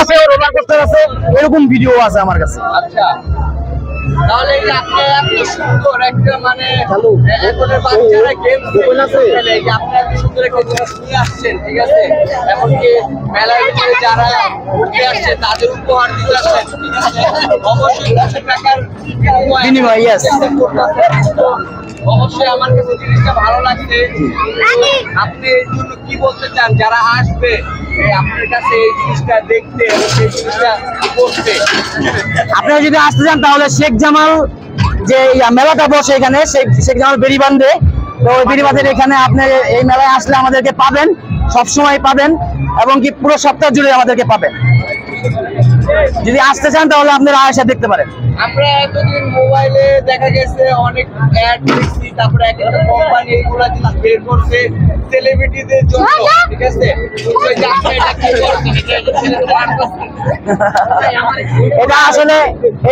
আছে, roller coaster আছে, এরকম ভিডিও আছে আমার কাছে। আচ্ছা, তাহলে এই যে আপনি এত সুন্দর একটা মানে এখনের বাচ্চারা গেম খেলে, এই যে আপনি এত সুন্দর একটা জিনিস নিয়ে আসছেন, ঠিক আছে, এমনকি মেলার ভিতরে যারা ঘুরতে আসছে তাদের উপহার দিতে আসছেন, ঠিক আছে, অবশ্যই কিছু টাকার বিনিময়, yes। অবশ্যই আমার কাছে জিনিসটা ভালো লাগছে। আপনি এর জন্য কি বলতে চান যারা আসবে আপনার কাছে এই জিনিসটা দেখতে এবং এই জিনিসটা করতে? আপনারা যদি আসতে চান তাহলে শেখ জামাল যে মেলাটা বসে এখানে, শেখ জামাল বেরিবান্ধে, তো ওই বেরিবান্ধের এখানে আপনি এই মেলায় আসলে আমাদেরকে পাবেন, সবসময় পাবেন, এবং কি পুরো সপ্তাহ জুড়ে আমাদেরকে পাবেন। যদি আসতে চান তাহলে আপনারা আয়সা দেখতে পারেন। আমরা এতদিন মোবাইলে দেখা গেছে অনেক অ্যাড দেখছি, তারপরে একটা কোম্পানি এইগুলা জিনিস বের করছে সেলিব্রিটিদের জন্য, ঠিক আছে,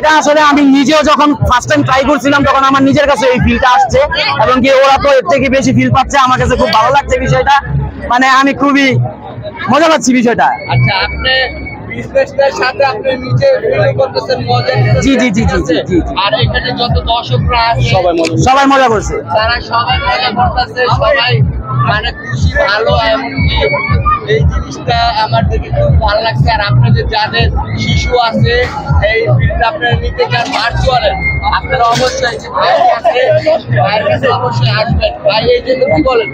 এটা আসলে আমি নিজেও যখন ফার্স্ট টাইম ট্রাই করছিলাম তখন আমার নিজের কাছে এই ফিলটা আসছে, এবং কি ওরা তো এর থেকে বেশি ফিল পাচ্ছে। আমার কাছে খুব ভালো লাগছে বিষয়টা, মানে আমি খুবই মজা পাচ্ছি বিষয়টা। আচ্ছা, আপনি বিজনেসটার সাথে আপনি নিজে ফিল করতেছেন, মজা নিতেছেন। জি জি জি জি জি জি। আর এখানে যত দর্শকরা আছে সবাই মজা করছে, তারা সবাই মজা করতেছে, সবাই মানে খুশি, ভালো। এমনকি এই জিনিসটা আমার দেখে খুব ভালো লাগছে। আর আপনাদের যাদের শিশু আছে এই ফিল্ডটা আপনারা নিতে চান ভার্চুয়ালে, আপনারা অবশ্যই ভাইয়ের কাছে অবশ্যই আসবেন। ভাই এই জন্য কি বলেন?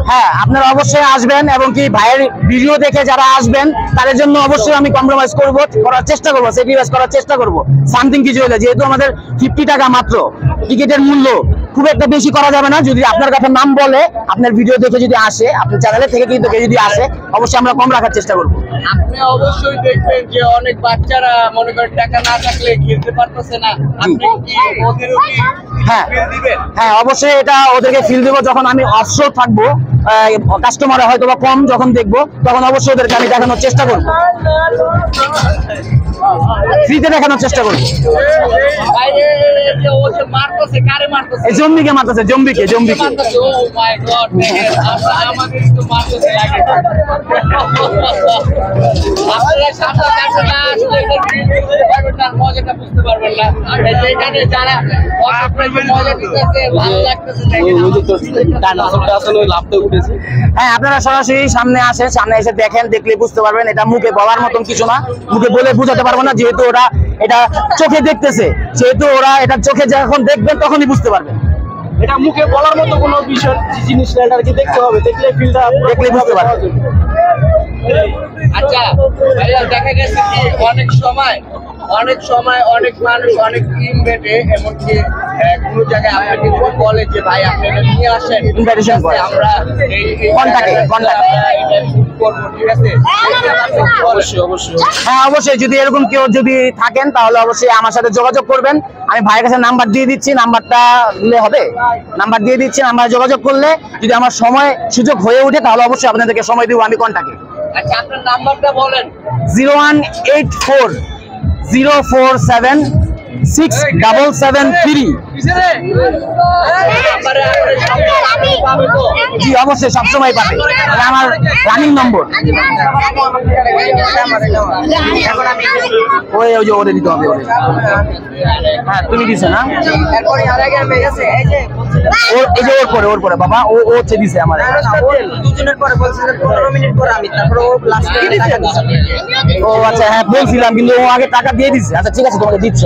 হ্যাঁ, আপনারা অবশ্যই আসবেন, এবং কি ভাইয়ের ভিডিও দেখে যারা আসবেন তাদের জন্য অবশ্যই আমি কম্প্রোমাইজ করার চেষ্টা করবো, স্যাক্রিফাইস করার চেষ্টা করবো সামথিং কিছু হলে। যেহেতু আমাদের 50 টাকা মাত্র টিকিটের মূল্য, খুব একটা বেশি করা যাবে না। যদি আপনার কথা নাম বলে, আপনার ভিডিও দেখে যদি আসে, আপনার চ্যানেলে থেকে কিন্তু যদি আসে, অবশ্যই আমরা কম রাখার চেষ্টা করবো। আপনি অবশ্যই দেখবেন যে অনেক বাচ্চারা মনে করেন টাকা না থাকলে খেলতে পারতেছে না, আপনি কি ওদেরও কি ফিল দিবেন? হ্যাঁ, অবশ্যই এটা ওদেরকে ফিল দেবো। যখন আমি অফশোর থাকবো, কাস্টমার হয়তো বা কম যখন দেখবো, তখন অবশ্যই ওদেরকে আমি দেখানোর চেষ্টা করবো, ফ্রিতে দেখানোর চেষ্টা করবো। জম্বিকে মারতেছে, জম্বিকে। মজাটা বুঝতে পারবেন না, যেখানে যারা মজা দিতেছে, ভালো লাগতেছে। হ্যাঁ, আপনারা সরাসরি সামনে আসেন, সামনে এসে দেখেন, দেখলে বুঝতে পারবেন। এটা মুখে বলার মতন কিছু না, মুখে বলে বুঝাতে পারবো না, যেহেতু ওরা এটা চোখে দেখতেছে, সেহেতু ওরা এটা চোখে যখন দেখবেন তখনই বুঝতে পারবেন। এটা মুখে বলার মতো কোনো বিষয় জিনিস না, এটা কি দেখতে হবে, দেখলে ফিলটা দেখলে বুঝতে পারবেন। আচ্ছা ভাইয়া, দেখা গেছে কি অনেক সময় অনেক মানুষ অনেক টিম বেটে, এমনকি কোনো জায়গায় আপনাকে বলে যে ভাই আপনি এটা নিয়ে আসেন, ইনভাইটেশন করে, আমরা কন্টাক্টে করবো, ঠিক আছে? অবশ্যই। হ্যাঁ, অবশ্যই। যদি এরকম কেউ যদি থাকেন তাহলে অবশ্যই আমার সাথে যোগাযোগ করবেন। আমি ভাইয়ের কাছে নাম্বার দিয়ে দিচ্ছি, নাম্বারটা দিলে হবে? নাম্বার দিয়ে দিচ্ছি, নাম্বার যোগাযোগ করলে যদি আমার সময় সুযোগ হয়ে ওঠে তাহলে অবশ্যই আপনাদেরকে সময় দিব আমি কন্টাক্টে। আচ্ছা, আপনার নাম্বারটা বলেন। 01840476773। জি, অবশ্যই সবসময় পাবে, আমার রানিং নম্বর। ওই যে ওরে দিতে হবে। হ্যাঁ, তুমি দিছে না? এই যে ওর পরে বাবা, ও হচ্ছে দিছে আমার। ও আচ্ছা, হ্যাঁ বলছিলাম, কিন্তু ও আগে টাকা দিয়ে দিচ্ছে। আচ্ছা ঠিক আছে, তোমাকে দিচ্ছি।